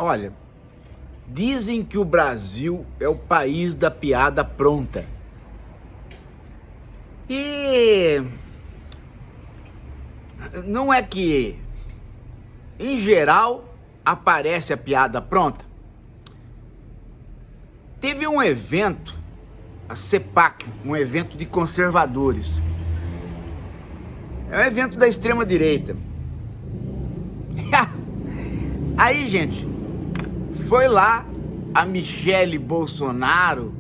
Olha, dizem que o Brasil é o país da piada pronta. E não é que, em geral, aparece a piada pronta? Teve um evento, a CEPAC, um evento de conservadores. É um evento da extrema-direita. Aí, gente, foi lá a Michele Bolsonaro,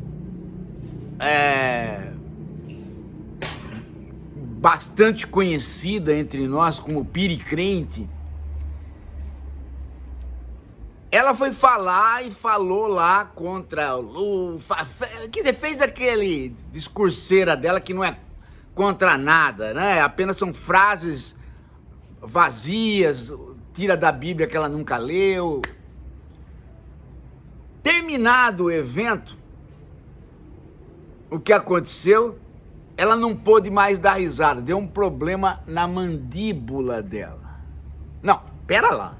bastante conhecida entre nós como piricrente. Ela foi falar e falou lá contra o Lula, quer dizer, fez aquele discurseira dela que não é contra nada, né? Apenas são frases vazias, tira da Bíblia que ela nunca leu. Terminado o evento, o que aconteceu? Ela não pôde mais dar risada, deu um problema na mandíbula dela. Não, pera lá.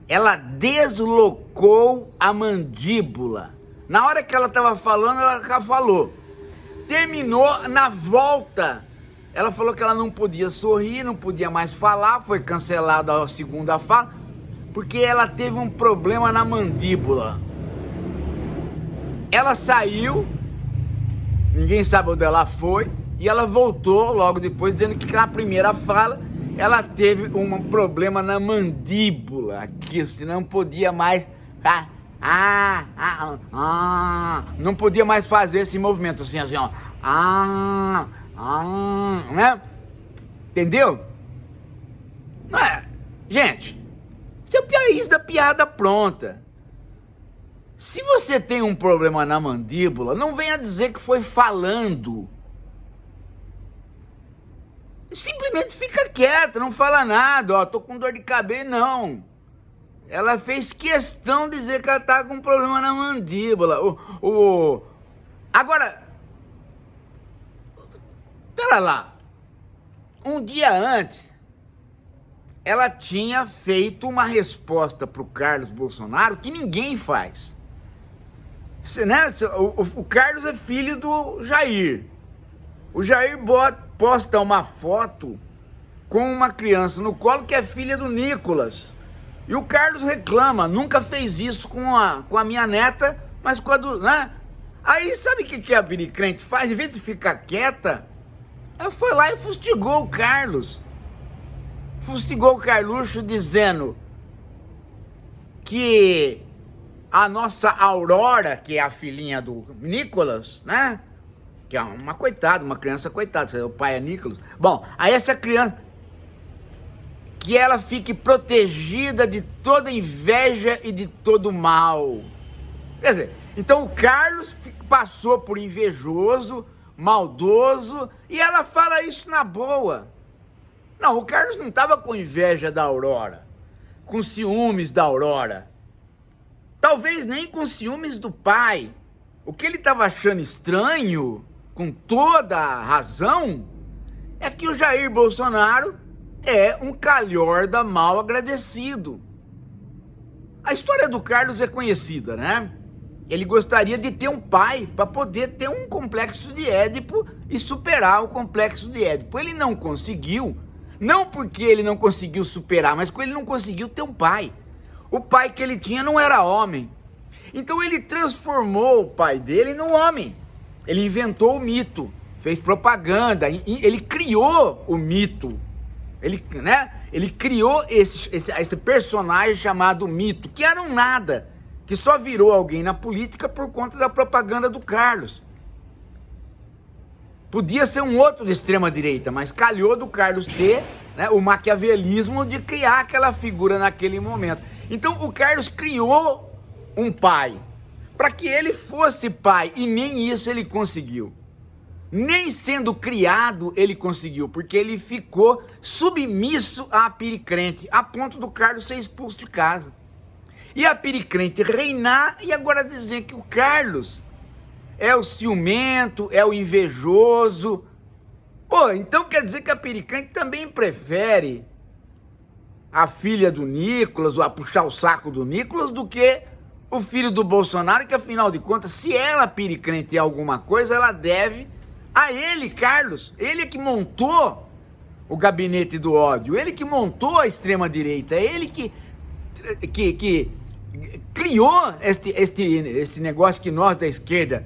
Ela deslocou a mandíbula. Na hora que ela estava falando, ela falou. Terminou, na volta, ela falou que ela não podia sorrir, não podia mais falar, foi cancelada a segunda fala, porque ela teve um problema na mandíbula. Ela saiu, ninguém sabe onde ela foi, e ela voltou logo depois, dizendo que na primeira fala, ela teve um problema na mandíbula, que não podia mais... não podia mais fazer esse movimento, assim, ó. Né? Entendeu? Gente, esse é o país da piada pronta. Se você tem um problema na mandíbula, não venha dizer que foi falando. Simplesmente fica quieta, não fala nada, ó, tô com dor de cabeça, não. Ela fez questão de dizer que ela tá com um problema na mandíbula. Agora, pera lá, um dia antes, ela tinha feito uma resposta pro Carlos Bolsonaro que ninguém faz. Né? O Carlos é filho do Jair. O Jair posta uma foto com uma criança no colo que é filha do Nicolas. E o Carlos reclama, nunca fez isso com a minha neta, mas com a do... Né? Aí sabe o que a piricrente faz? Em vez de ficar quieta, ela foi lá e fustigou o Carlos. Fustigou o Carluxo dizendo que a nossa Aurora, que é a filhinha do Nicolas, né? Que é uma coitada, uma criança coitada, o pai é Nicolas. Bom, aí essa criança, que ela fique protegida de toda inveja e de todo mal. Quer dizer, então o Carlos passou por invejoso, maldoso, e ela fala isso na boa. Não, o Carlos não estava com inveja da Aurora, com ciúmes da Aurora. Talvez nem com ciúmes do pai. O que ele estava achando estranho, com toda a razão, é que o Jair Bolsonaro é um calhorda mal agradecido. A história do Carlos é conhecida, né? Ele gostaria de ter um pai para poder ter um complexo de Édipo e superar o complexo de Édipo. Ele não conseguiu, não porque ele não conseguiu superar, mas porque ele não conseguiu ter um pai. O pai que ele tinha não era homem. Então ele transformou o pai dele num homem. Ele inventou o mito, fez propaganda, ele criou o mito. Ele criou esse personagem chamado mito, que era um nada, que só virou alguém na política por conta da propaganda do Carlos. Podia ser um outro de extrema direita, mas calhou do Carlos ter, né, o maquiavelismo de criar aquela figura naquele momento. Então o Carlos criou um pai, para que ele fosse pai, e nem isso ele conseguiu. Nem sendo criado ele conseguiu, porque ele ficou submisso à piricrente, a ponto do Carlos ser expulso de casa. E a piricrente reinar, e agora dizer que o Carlos é o ciumento, é o invejoso. Pô, então quer dizer que a piricrente também prefere a filha do Nicolas, ou a puxar o saco do Nicolas, do que o filho do Bolsonaro, que afinal de contas, se ela piricrente em alguma coisa, ela deve a ele, Carlos. Ele é que montou o gabinete do ódio, ele que montou a extrema-direita, ele que criou este negócio que nós da esquerda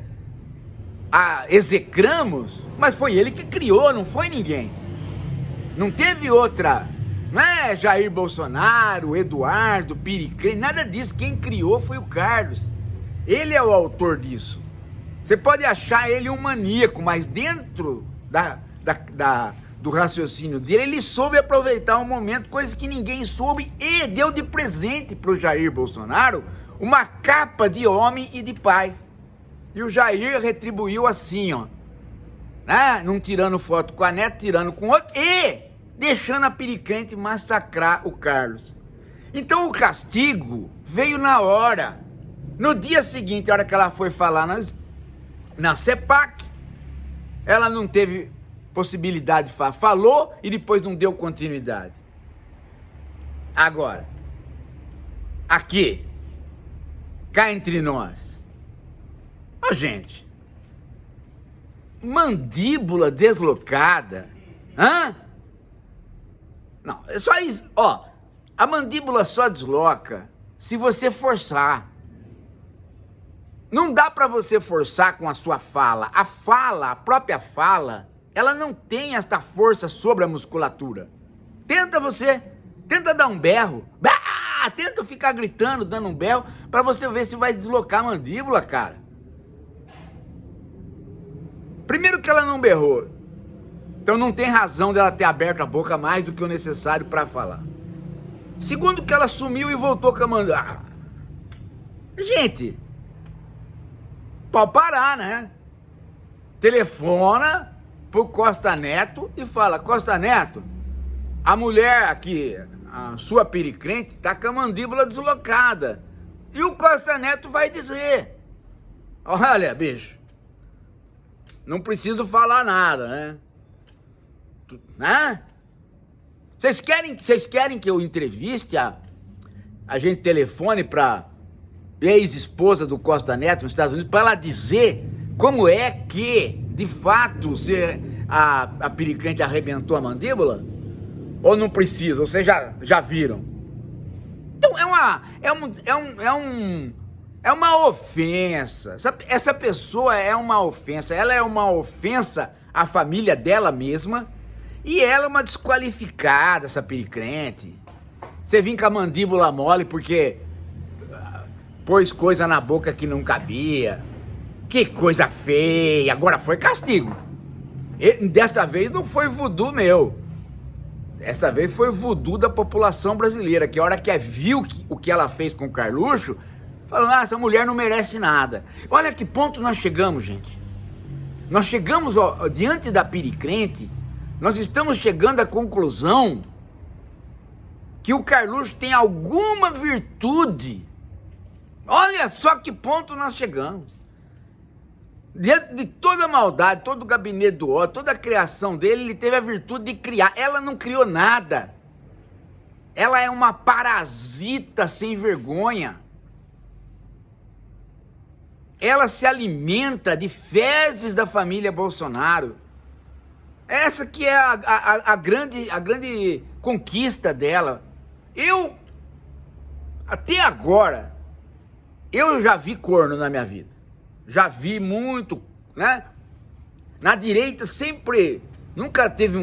execramos, mas foi ele que criou, não foi ninguém. Não teve outra, não é Jair Bolsonaro, Eduardo, Piricrem, nada disso. Quem criou foi o Carlos. Ele é o autor disso. Você pode achar ele um maníaco, mas dentro do raciocínio dele, ele soube aproveitar o momento, coisa que ninguém soube, e deu de presente para o Jair Bolsonaro uma capa de homem e de pai. E o Jair retribuiu assim, ó, né? Não tirando foto com a neta, tirando com outro, e deixando a piricrente massacrar o Carlos. Então o castigo veio na hora. No dia seguinte, a hora que ela foi falar na CEPAC, ela não teve possibilidade de falar, falou e depois não deu continuidade. Agora, aqui, cá entre nós, ó gente, mandíbula deslocada, hã? Não, é só isso, ó, a mandíbula só desloca se você forçar. Não dá para você forçar com a sua fala. A própria fala, ela não tem esta força sobre a musculatura. Tenta dar um berro, tenta ficar gritando, dando um berro, para você ver se vai deslocar a mandíbula, cara. Primeiro que ela não berrou, então não tem razão dela ter aberto a boca mais do que o necessário para falar. Segundo que ela sumiu e voltou com a mandíbula. Gente, pode parar, né? Telefona pro Costa Neto e fala: Costa Neto, a mulher aqui, a sua piricrente, tá com a mandíbula deslocada. E o Costa Neto vai dizer: olha, bicho, não preciso falar nada, né? Né? Vocês querem que eu entreviste a gente telefone pra ex-esposa do Costa Neto nos Estados Unidos para ela dizer como é que, de fato, a piricrente arrebentou a mandíbula? Ou não precisa? Ou vocês já viram? Então é uma ofensa. Essa pessoa é uma ofensa. Ela é uma ofensa à família dela mesma e ela é uma desqualificada, essa piricrente. Você vem com a mandíbula mole porque pôs coisa na boca que não cabia. Que coisa feia. Agora foi castigo. Dessa vez não foi voodoo meu. Dessa vez foi voodoo da população brasileira, que a hora que viu o que ela fez com o Carluxo, falou: essa mulher não merece nada. Olha que ponto nós chegamos, gente. Nós chegamos, diante da piricrente, nós estamos chegando à conclusão que o Carluxo tem alguma virtude. Olha só que ponto nós chegamos. Diante de toda a maldade, todo o gabinete do ódio, toda a criação dele, ele teve a virtude de criar. Ela não criou nada. Ela é uma parasita sem vergonha. Ela se alimenta de fezes da família Bolsonaro. Essa que é a grande conquista dela. Até agora, eu já vi corno na minha vida. Já vi muito, né? Na direita sempre, nunca teve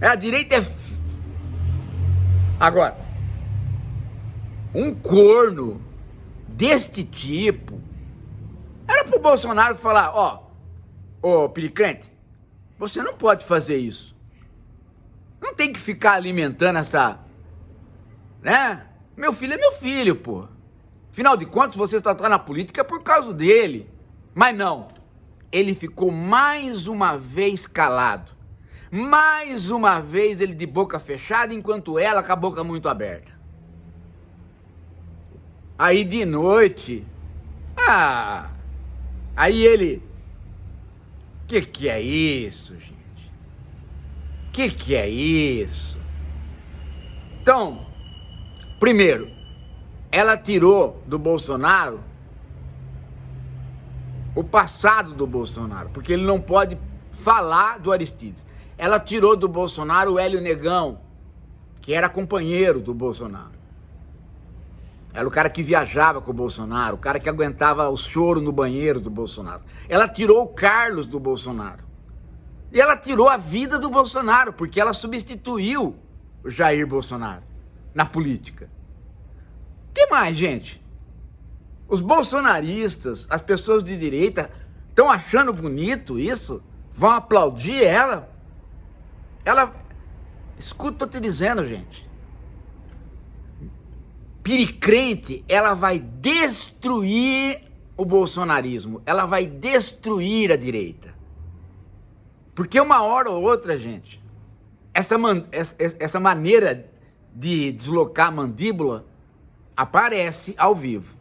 a direita é... Agora, um corno deste tipo, era pro Bolsonaro falar: ô piricrente, você não pode fazer isso. Não tem que ficar alimentando essa, né? Meu filho é meu filho, pô. Afinal de contas, você está na política por causa dele. Mas não. Ele ficou mais uma vez calado. Mais uma vez ele de boca fechada, enquanto ela com a boca muito aberta. Aí de noite... aí ele... Que é isso, gente? Que é isso? Então, primeiro, ela tirou do Bolsonaro o passado do Bolsonaro, porque ele não pode falar do Aristides. Ela tirou do Bolsonaro o Hélio Negão, que era companheiro do Bolsonaro. Era o cara que viajava com o Bolsonaro, o cara que aguentava o choro no banheiro do Bolsonaro. Ela tirou o Carlos do Bolsonaro. E ela tirou a vida do Bolsonaro, porque ela substituiu o Jair Bolsonaro na política. O que mais, gente? Os bolsonaristas, as pessoas de direita, estão achando bonito isso? Vão aplaudir ela? Escuta o que eu tô te dizendo, gente. Piricrente, ela vai destruir o bolsonarismo, ela vai destruir a direita. Porque uma hora ou outra, gente, essa maneira de deslocar a mandíbula aparece ao vivo.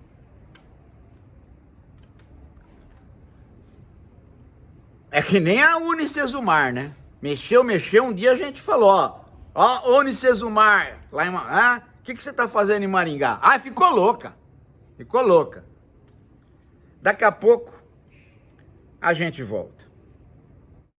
É que nem a Unicesumar, né? Mexeu, um dia a gente falou, ó, Unicesumar, lá em... o que você tá fazendo em Maringá? Ah, ficou louca. Daqui a pouco a gente volta.